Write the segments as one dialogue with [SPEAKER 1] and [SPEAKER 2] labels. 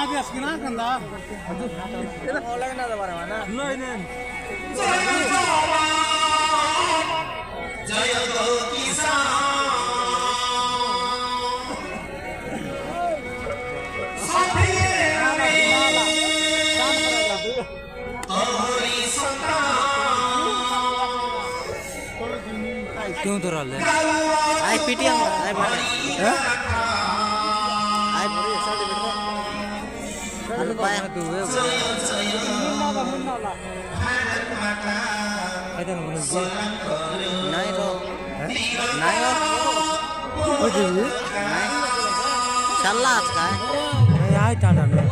[SPEAKER 1] आगे अस्किना कंदा
[SPEAKER 2] Oleh na dabar mana?
[SPEAKER 1] लो इन्हें
[SPEAKER 3] जय हो किसान
[SPEAKER 2] क्यों तो रहा है? आई पीटीएम आई मारे हैं? आई हल्लो पाया तू है नहीं तो नहीं
[SPEAKER 1] हो जी
[SPEAKER 2] चला आज का
[SPEAKER 1] नहीं आई टाटा में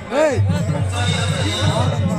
[SPEAKER 1] Hey!